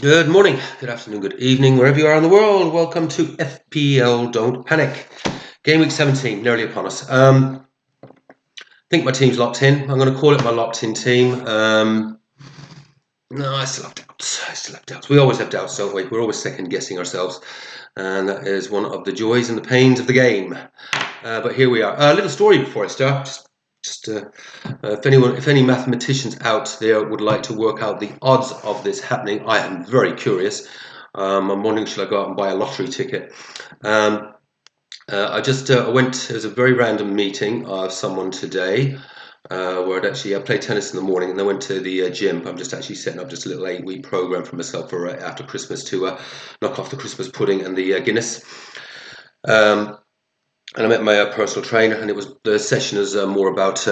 Good morning, good afternoon, good evening, wherever you are in the world. Welcome to FPL Don't Panic. Game week 17, nearly upon us. I think my team's locked in. I'm going to call it my locked in team. No, I still have doubts. We always have doubts, don't we? We're always second guessing ourselves. And that is one of the joys and the pains of the game. But here we are. A little story before I start. If any mathematicians out there would like to work out the odds of this happening, I am very curious. I'm wondering, should I go out and buy a lottery ticket? I went. It was a very random meeting of someone today, where I played tennis in the morning, and then went to the gym. I'm just actually setting up just a little 8-week program for myself for after Christmas to knock off the Christmas pudding and the Guinness. And I met my personal trainer, and the session is more about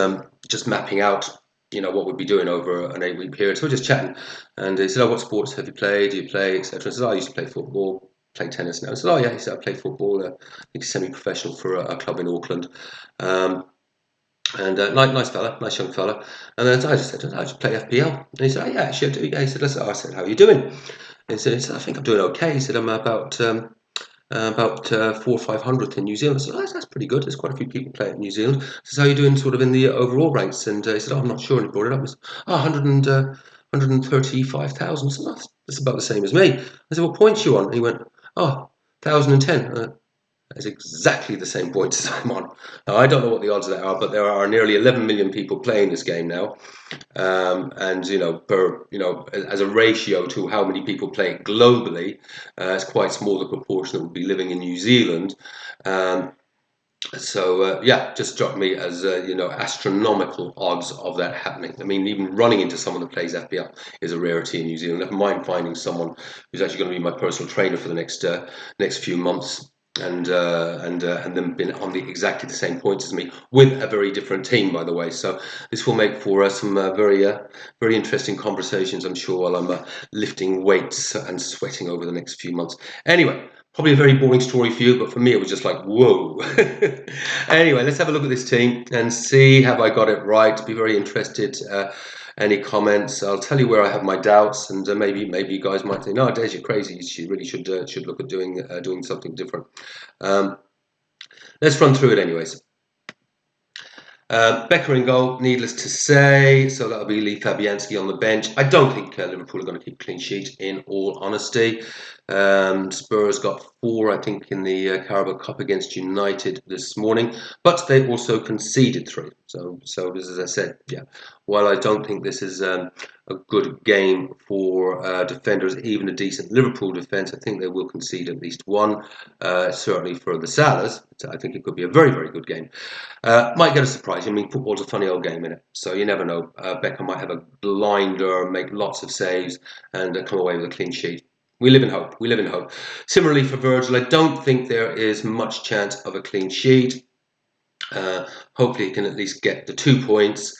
just mapping out, what we'd be doing over an 8-week period. So we're just chatting, and he said, "Oh, what sports have you played? Do you play, etc." I said, "Oh, I used to play football, play tennis now." I said, "Oh yeah," he said, "I play football. I think semi-professional for a club in Auckland." Nice fella, nice young fella. And then I just said, "I just play FPL." And he said, "Oh yeah, actually I do." Yeah, he said, "I said, how are you doing?" And he said, "I think I'm doing okay." He said, "I'm about 400-500th in New Zealand." I said, "That's pretty good. There's quite a few people playing in New Zealand." He says, "How are you doing sort of in the overall ranks?" And he said, "Oh, I'm not sure." And he brought it up. He said, "Oh, 135,000. So that's about the same as me." I said, "What points you on?" And he went, "Oh, 1,010. That's exactly the same points as I'm on. Now, I don't know what the odds of that are, but there are nearly 11 million people playing this game now. And as a ratio to how many people play it globally, it's quite small, the proportion that would be living in New Zealand. Just struck me as astronomical odds of that happening. I mean, even running into someone that plays FPL is a rarity in New Zealand. Never mind finding someone who's actually going to be my personal trainer for the next few months. And then been on exactly the same points as me with a very different team, by the way. So this will make for some very interesting conversations, I'm sure, while I'm lifting weights and sweating over the next few months. Anyway, probably a very boring story for you, but for me it was just like, whoa. Anyway, let's have a look at this team and see, have I got it right? Be very interested. Any comments? I'll tell you where I have my doubts, and maybe you guys might think, "No, Des, you're crazy. You really should look at doing something different." Let's run through it anyways. Becker in goal, needless to say. So that'll be Lee Fabianski on the bench. I don't think Liverpool are going to keep a clean sheet, in all honesty. Spurs got 4, I think, in the Carabao Cup against United this morning, but they also conceded 3. So as I said, yeah, while I don't think this is a good game for defenders, even a decent Liverpool defence, I think they will concede at least 1. Certainly for the Salahs, I think it could be a very, very good game. Might get a surprise. I mean, football's a funny old game, innit? So you never know. Beckham might have a blinder, make lots of saves, and come away with a clean sheet. We live in hope. Similarly for Virgil, I don't think there is much chance of a clean sheet. Hopefully he can at least get the 2 points.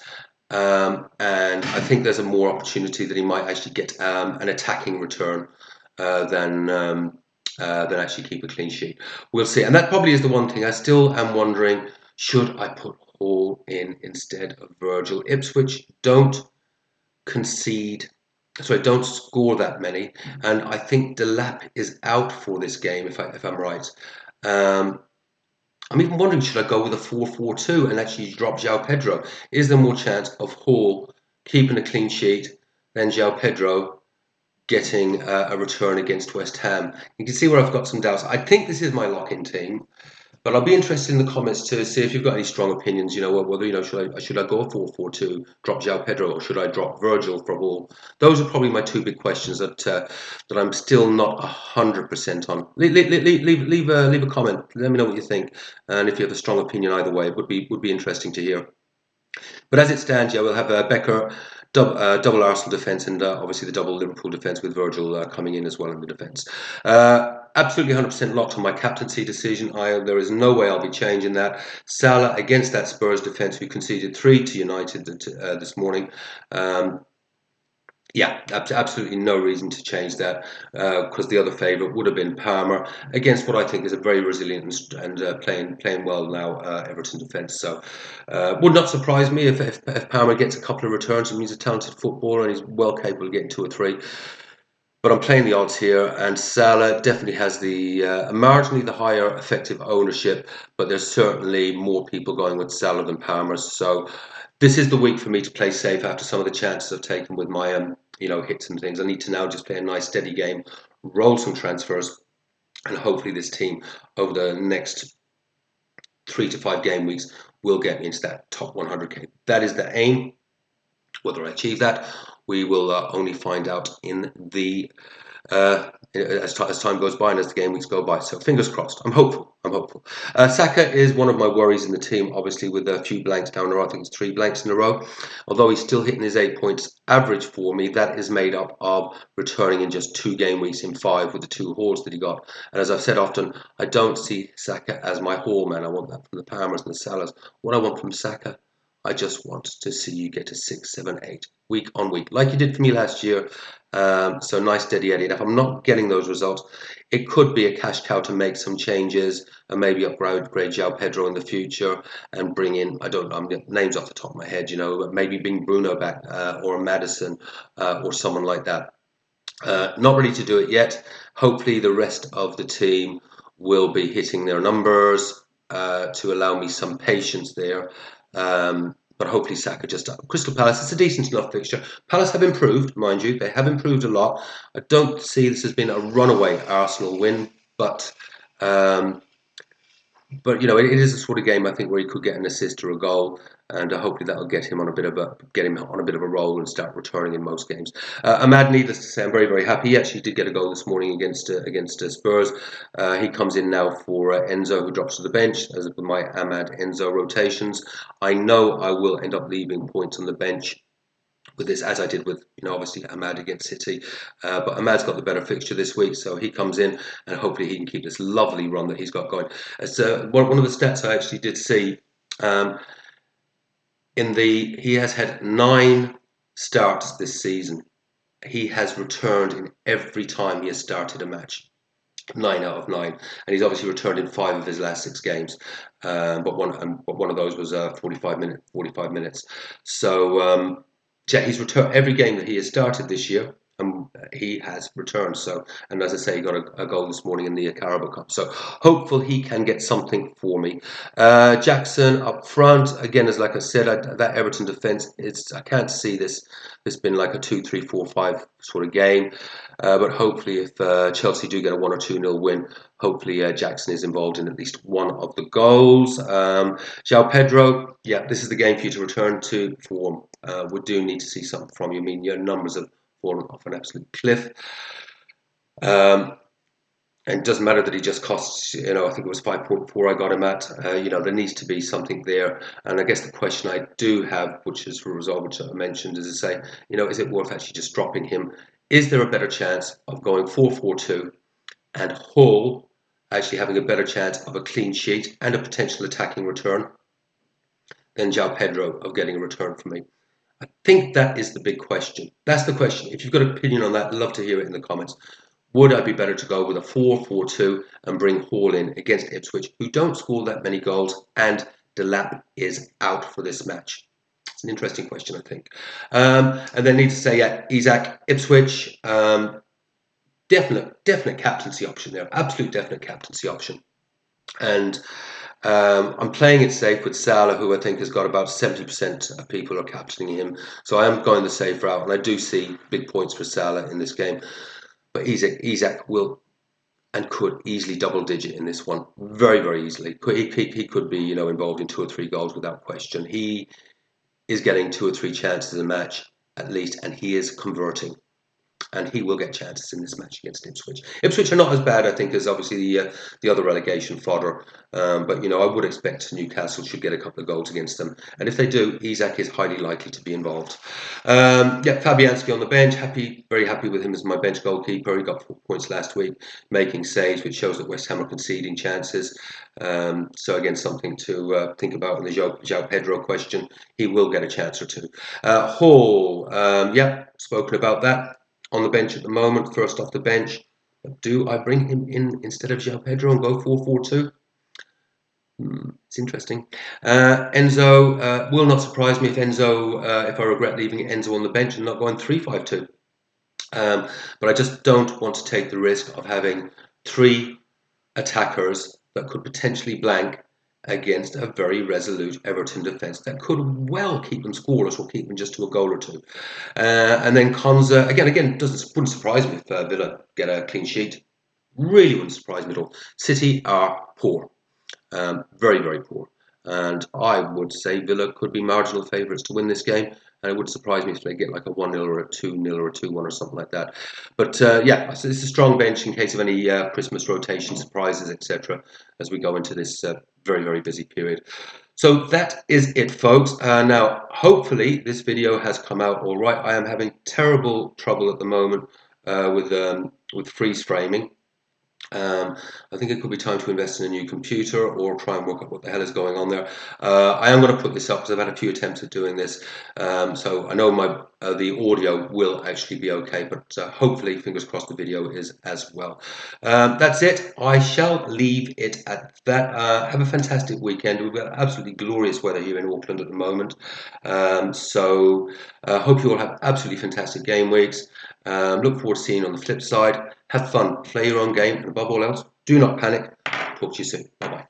And I think there's a more opportunity that he might actually get an attacking return than actually keep a clean sheet. We'll see. And that probably is the one thing I still am wondering, should I put Hall in instead of Virgil? Ipswich don't score that many, and I think Delap is out for this game, if I'm right. I'm even wondering, should I go with a 4-4-2 and actually drop João Pedro? Is there more chance of Hall keeping a clean sheet than João Pedro getting a return against West Ham? You can see where I've got some doubts. I think this is my lock-in team. But I'll be interested in the comments to see if you've got any strong opinions. Whether should I go 4-4-2, drop João Pedro, or should I drop Virgil for Hall? Those are probably my 2 big questions that I'm still not 100% on. Leave a comment. Let me know what you think, and if you have a strong opinion either way, it would be interesting to hear. But as it stands, yeah, we'll have Becker. Double Arsenal defence, and obviously the double Liverpool defence with Virgil coming in as well in the defence. Absolutely 100% locked on my captaincy decision. There is no way I'll be changing that. Salah against that Spurs defence who conceded 3 to United this morning. Absolutely no reason to change that because the other favourite would have been Palmer against what I think is a very resilient and playing well now Everton defence. So would not surprise me if Palmer gets a couple of returns and he's a talented footballer and he's well capable of getting 2 or 3. But I'm playing the odds here, and Salah definitely has the marginally the higher effective ownership, but there's certainly more people going with Salah than Palmer. So this is the week for me to play safe after some of the chances I've taken with my hits and things. I need to now just play a nice steady game, roll some transfers, and hopefully this team over the next 3 to 5 game weeks will get me into that top 100k. That is the aim. Whether I achieve that, we will only find out in the as time goes by and as the game weeks go by. So fingers crossed. I'm hopeful. I'm hopeful. Saka is one of my worries in the team, obviously with a few blanks down the row. I think it's 3 blanks in a row. Although he's still hitting his 8 points average for me, that is made up of returning in just 2 game weeks in 5 with the 2 hauls that he got. And as I've said often, I don't see Saka as my haul man. I want that from the Palmers and the Salahs. What I want from Saka, I just want to see you get to 6, 7, 8 week on week, like you did for me last year. So nice, steady Eddie. And if I'm not getting those results, it could be a cash cow to make some changes and maybe upgrade João Pedro in the future and bring in, I don't know, I'm getting names off the top of my head, but maybe bring Bruno back or a Madison or someone like that. Not ready to do it yet. Hopefully the rest of the team will be hitting their numbers to allow me some patience there. But hopefully Saka just up. Crystal Palace, it's a decent enough fixture. Palace have improved, mind you. They have improved a lot. I don't see this as being a runaway Arsenal win, but it is a sort of game I think where he could get an assist or a goal, and hopefully that'll get him on a bit of a roll and start returning in most games. Ahmad, needless to say, I'm very very happy. He actually did get a goal this morning against Spurs. He comes in now for Enzo, who drops to the bench as with my Ahmad Enzo rotations. I know I will end up leaving points on the bench with this, as I did with, obviously Ahmad against City. But Ahmad's got the better fixture this week, so he comes in and hopefully he can keep this lovely run that he's got going. As one of the stats I actually did see, he has had 9 starts this season. He has returned in every time he has started a match. 9 out of 9, and he's obviously returned in 5 of his last 6 games. But one of those was 45 minutes. So. He's returned every game that he has started this year. He has returned. So, and as I say, he got a goal this morning in the Carabao Cup. So, hopeful he can get something for me. Jackson up front again, as like I said, that Everton defence. I can't see this being like a 2-3-4-5 sort of game. But hopefully, if Chelsea do get a 1 or 2-0 win, hopefully Jackson is involved in at least one of the goals. João Pedro, yeah, this is the game for you to return to form. We do need to see something from you. I mean, your numbers have fallen off an absolute cliff. And it doesn't matter that he just costs, I think it was 5.4 I got him at. There needs to be something there. And I guess the question I do have, which is for a result, which I mentioned, is to say, is it worth actually just dropping him? Is there a better chance of going 4-4-2 and Hull actually having a better chance of a clean sheet and a potential attacking return than João Pedro of getting a return for me? I think that is the big question. That's the question. If you've got an opinion on that, I'd love to hear it in the comments. Would I be better to go with a 4-4-2 and bring Hall in against Ipswich, who don't score that many goals, and Delap is out for this match? It's an interesting question, I think. And then need to say, Isak, Ipswich, definite captaincy option there. Absolute definite captaincy option. And I'm playing it safe with Salah, who I think has got about 70% of people are captaining him. So I am going the safe route, and I do see big points for Salah in this game. But Isak will and could easily double digit in this one, very very easily. He could be involved in 2 or 3 goals without question. He is getting 2 or 3 chances a match at least, and he is converting. And he will get chances in this match against Ipswich. Ipswich are not as bad, I think, as obviously the other relegation fodder. But I would expect Newcastle should get a couple of goals against them. And if they do, Isak is highly likely to be involved. Fabianski on the bench. Very happy with him as my bench goalkeeper. He got 4 points last week, making saves, which shows that West Ham are conceding chances. So again, something to think about in the João Pedro question. He will get a chance or 2. Hall, spoken about that. On the bench at the moment, first off the bench. But do I bring him in instead of João Pedro and go 4-4-2? It's interesting. Enzo will not surprise me if I regret leaving Enzo on the bench and not going 3-5-2. But I just don't want to take the risk of having three attackers that could potentially blank against a very resolute Everton defence that could well keep them scoreless or keep them just to a goal or two. And then Konza, again, wouldn't surprise me if Villa get a clean sheet. Really wouldn't surprise me at all. City are poor, very, very poor. And I would say Villa could be marginal favourites to win this game. And it wouldn't surprise me if they get like a 1-0 or a 2-0 or a 2-1 or something like that. But yeah, it's a strong bench in case of any Christmas rotation surprises, etc., as we go into this very, very busy period. So that is it, folks. Now, hopefully, this video has come out all right. I am having terrible trouble at the moment with freeze framing. I think it could be time to invest in a new computer or try and work out what the hell is going on there. I am going to put this up because I've had a few attempts at doing this, so I know the audio will actually be okay, but hopefully, fingers crossed, the video is as well. That's it. I shall leave it at that. Have a fantastic weekend. We've got absolutely glorious weather here in Auckland at the moment, so hope you all have absolutely fantastic game weeks. Look forward to seeing you on the flip side. Have fun, play your own game, and above all else, do not panic. Talk to you soon. Bye bye.